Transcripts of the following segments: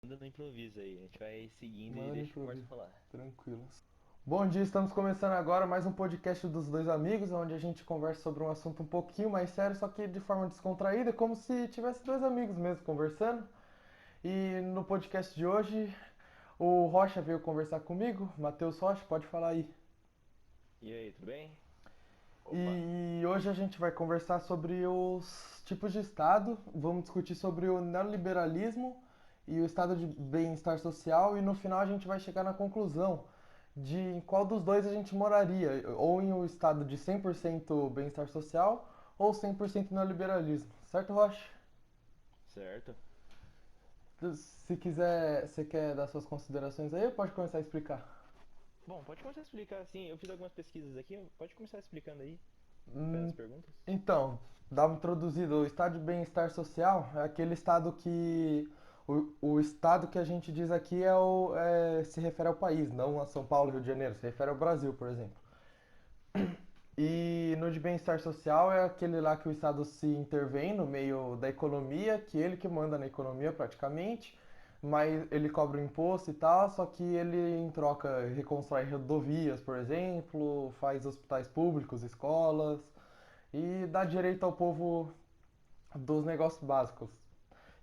Manda no improviso aí, a gente vai seguindo e Manda no deixa a conversa improviso. rolar. Tranquilo. Bom dia, estamos começando agora mais um podcast dos dois amigos, onde a gente conversa sobre um assunto um pouquinho mais sério, só que de forma descontraída, como se tivesse dois amigos mesmo conversando. E no podcast de hoje, o Rocha veio conversar comigo, Matheus Rocha, pode falar aí. E aí, tudo bem? Opa, E hoje a gente vai conversar sobre os tipos de Estado, vamos discutir sobre o neoliberalismo e o estado de bem-estar social, e no final a gente vai chegar na conclusão de em qual dos dois a gente moraria, ou em um estado de 100% bem-estar social ou 100% neoliberalismo. Certo, Rocha? certo. Se quiser, você quer dar suas considerações aí, ou pode começar a explicar? Bom, pode começar a explicar assim. Eu fiz algumas pesquisas aqui, pode começar explicando aí, fazendo Hum, as perguntas. Então, dá uma introduzida. O estado de bem-estar social é aquele estado que. O estado que a gente diz aqui se refere ao país, não a São Paulo, Rio de Janeiro, se refere ao Brasil, por exemplo. E no de bem-estar social é aquele lá que o Estado se intervém no meio da economia, que ele que manda na economia praticamente, mas ele cobra o imposto e tal, só que ele em troca reconstrói rodovias, por exemplo, faz hospitais públicos, escolas e dá direito ao povo dos negócios básicos.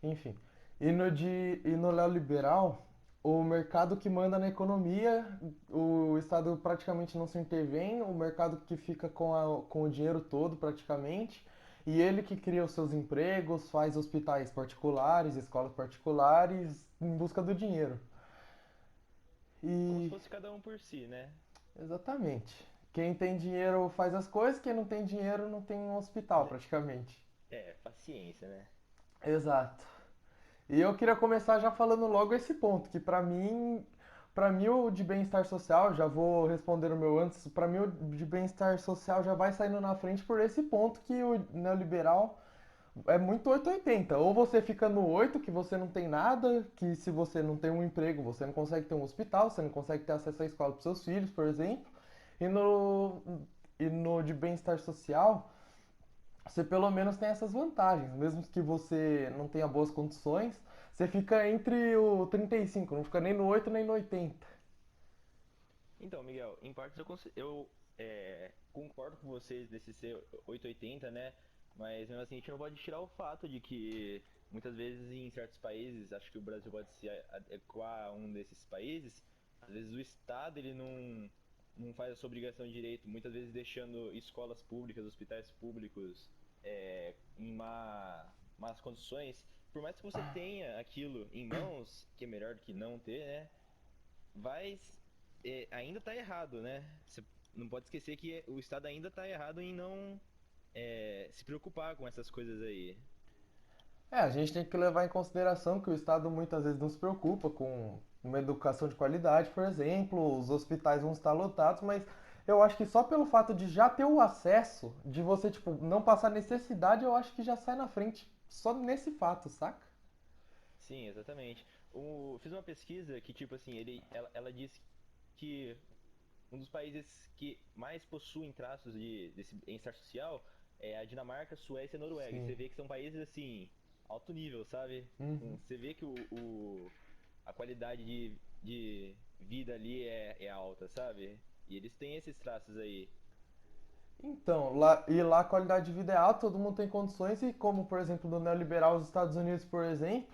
Enfim. E no neoliberal, o mercado que manda na economia, o Estado praticamente não se intervém, o mercado que fica com o dinheiro todo praticamente, e ele que cria os seus empregos, faz hospitais particulares, escolas particulares, em busca do dinheiro. Como se E fosse cada um por si, né? exatamente. Quem tem dinheiro faz as coisas, quem não tem dinheiro não tem um hospital praticamente. Paciência, né? Exato. E eu queria começar já falando logo esse ponto, que para mim o de bem-estar social, já vou responder o meu antes, para mim o de bem-estar social já vai saindo na frente por esse ponto que o neoliberal é muito 880. Ou você fica no 8, que você não tem nada, que se você não tem um emprego, você não consegue ter um hospital, você não consegue ter acesso à escola para seus filhos, por exemplo. E no, e no de bem-estar social, você pelo menos tem essas vantagens. Mesmo que você não tenha boas condições, você fica entre o 35, não fica nem no 8 nem no 80. Então, Miguel, em partes eu concordo com vocês desse ser 880, né? Mas mesmo assim a gente não pode tirar o fato de que muitas vezes em certos países, acho que o Brasil pode se adequar a um desses países, às vezes o Estado ele não faz a sua obrigação de direito, muitas vezes deixando escolas públicas, hospitais públicos em más condições. Por mais que você tenha aquilo em mãos, que é melhor do que não ter, né? Vai ainda tá errado, né? Você não pode esquecer que o Estado ainda tá errado em não se preocupar com essas coisas aí. É, a gente tem que levar em consideração que o Estado muitas vezes não se preocupa com uma educação de qualidade, por exemplo, os hospitais vão estar lotados, mas eu acho que só pelo fato de já ter o acesso, de você, tipo, não passar necessidade, eu acho que já sai na frente. Só nesse fato, saca? Sim, exatamente. Fiz uma pesquisa que, tipo assim, ela disse que um dos países que mais possuem traços desse bem-estar social é a Dinamarca, Suécia e Noruega. E Sim. você vê que são países, assim, alto nível, sabe? Uhum. Você vê que a qualidade de vida ali é alta, sabe? E eles têm esses traços aí. Então, lá a qualidade de vida é alta, todo mundo tem condições, e como, por exemplo, no neoliberal, os Estados Unidos, por exemplo,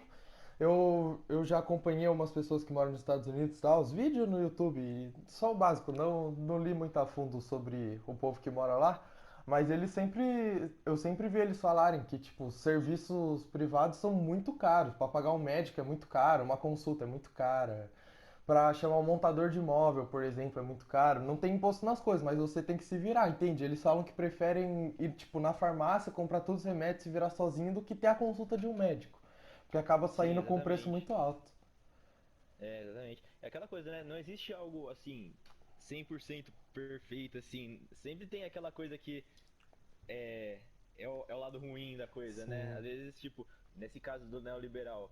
eu já acompanhei umas pessoas que moram nos Estados Unidos, tá, os vídeos no YouTube, e só o básico, não li muito a fundo sobre o povo que mora lá, mas eu sempre vi eles falarem que, tipo, serviços privados são muito caros, para pagar um médico é muito caro, uma consulta é muito cara, pra chamar um montador de imóvel, por exemplo, é muito caro. Não tem imposto nas coisas, mas você tem que se virar, entende? Eles falam que preferem ir, tipo, na farmácia, comprar todos os remédios e se virar sozinho do que ter a consulta de um médico. Porque acaba Sim, saindo com um preço exatamente. muito alto. Exatamente. É aquela coisa, né? Não existe algo assim 100% perfeito assim. Sempre tem aquela coisa que é o lado ruim da coisa, né? Às Sim. vezes, tipo, nesse caso do neoliberal,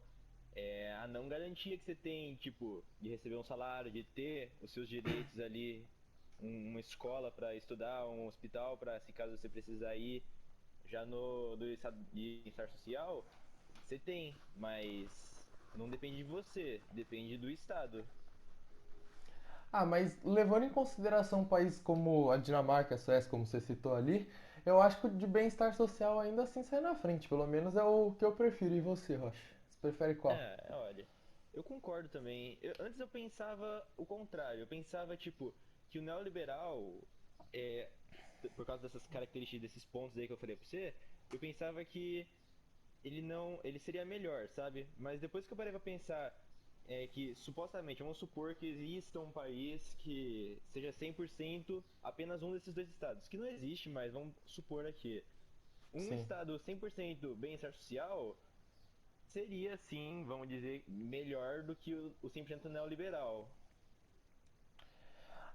a não garantia que você tem, tipo, de receber um salário, de ter os seus direitos ali, uma escola para estudar, um hospital para se caso você precisar ir. Já no do estado de bem-estar social, você tem, mas não depende de você, depende do Estado. Ah, mas levando em consideração países como a Dinamarca, a Suécia, como você citou ali, eu acho que o de bem-estar social ainda assim sai na frente. Pelo menos é o que eu prefiro. E você, Rocha? Você prefere qual? Olha, eu concordo também. Antes eu pensava o contrário. Eu pensava, tipo, que o neoliberal, é, por causa dessas características, desses pontos aí que eu falei pra você, eu pensava que ele não, ele seria melhor, sabe? Mas depois que eu parei pra pensar que supostamente, vamos supor que exista um país que seja 100% apenas um desses dois estados, que não existe, mas vamos supor aqui. Um Sim. estado 100% bem-estar social seria, sim, vamos dizer, melhor do que o 100% neoliberal.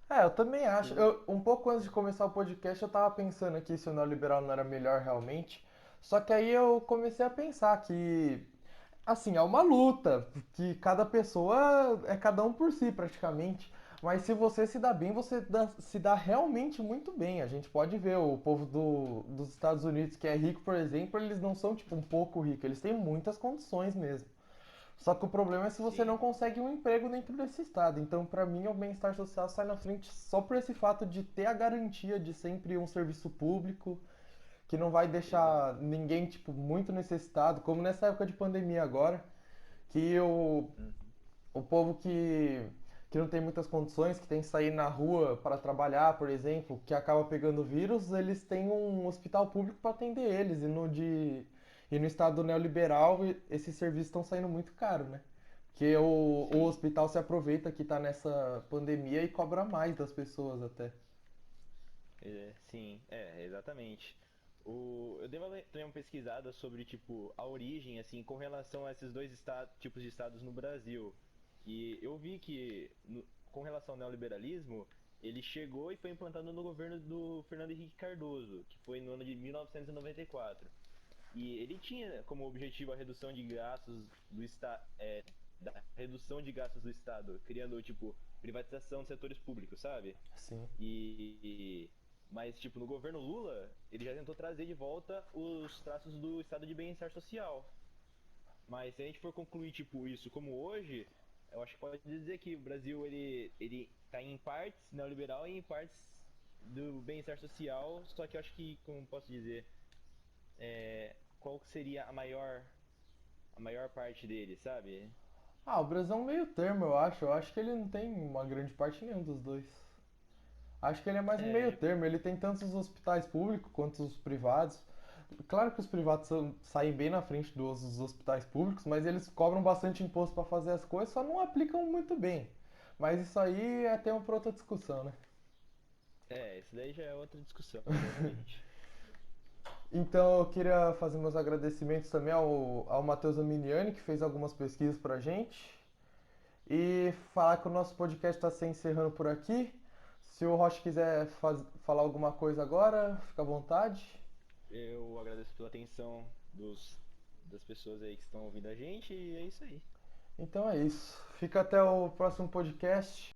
É, eu também acho. Por... Um pouco antes de começar o podcast, eu tava pensando aqui se o neoliberal não era melhor realmente. Só que aí eu comecei a pensar que, assim, é uma luta, que cada pessoa é cada um por si praticamente. Mas se você se dá bem, se dá realmente muito bem. A gente pode ver o povo dos Estados Unidos que é rico, por exemplo, eles não são tipo um pouco rico, eles têm muitas condições mesmo. Só que o problema é se você não Sim, consegue um emprego dentro desse estado. Então, para mim, o bem-estar social sai na frente só por esse fato de ter a garantia de sempre um serviço público que não vai exato. deixar ninguém tipo muito necessitado, como nessa época de pandemia agora, que Uhum. o povo que não tem muitas condições, que tem que sair na rua para trabalhar, por exemplo, que acaba pegando vírus, eles têm um hospital público para atender eles. E no estado neoliberal, esses serviços estão saindo muito caro, né? Porque o Sim, hospital se aproveita que está nessa pandemia e cobra mais das pessoas até. sim, exatamente. Eu dei também uma pesquisada sobre, tipo, a origem, assim, com relação a esses dois tipos de estados no Brasil. E eu vi que, com relação ao neoliberalismo, ele chegou e foi implantado no governo do Fernando Henrique Cardoso, que foi no ano de 1994. E ele tinha como objetivo a redução de gastos do Estado, da redução de gastos do Estado, criando, tipo, privatização de setores públicos, sabe? Sim. E mas tipo no governo Lula, ele já tentou trazer de volta os traços do estado de bem-estar social. Mas se a gente for concluir tipo isso como hoje, eu acho que pode dizer que o Brasil ele tá em partes neoliberal e em partes do bem-estar social, só que eu acho que, como posso dizer, qual que seria a maior parte dele, sabe? Ah, o Brasil é um meio termo, eu acho. Eu acho que ele não tem uma grande parte nenhum dos dois. Acho que ele é mais um meio É, termo. Ele tem tanto os hospitais públicos quanto os privados. Claro que os privados saem bem na frente dos hospitais públicos, mas eles cobram bastante imposto para fazer as coisas, só não aplicam muito bem. Mas isso aí é tema para outra discussão, né? isso daí já é outra discussão, exatamente. Então eu queria fazer meus agradecimentos também ao Matheus Aminiani, que fez algumas pesquisas pra gente. E falar que o nosso podcast está se encerrando por aqui. Se o Rocha quiser falar alguma coisa agora, fica à vontade. Eu agradeço pela atenção das pessoas aí que estão ouvindo a gente e é isso aí. Então é isso. Fica até o próximo podcast.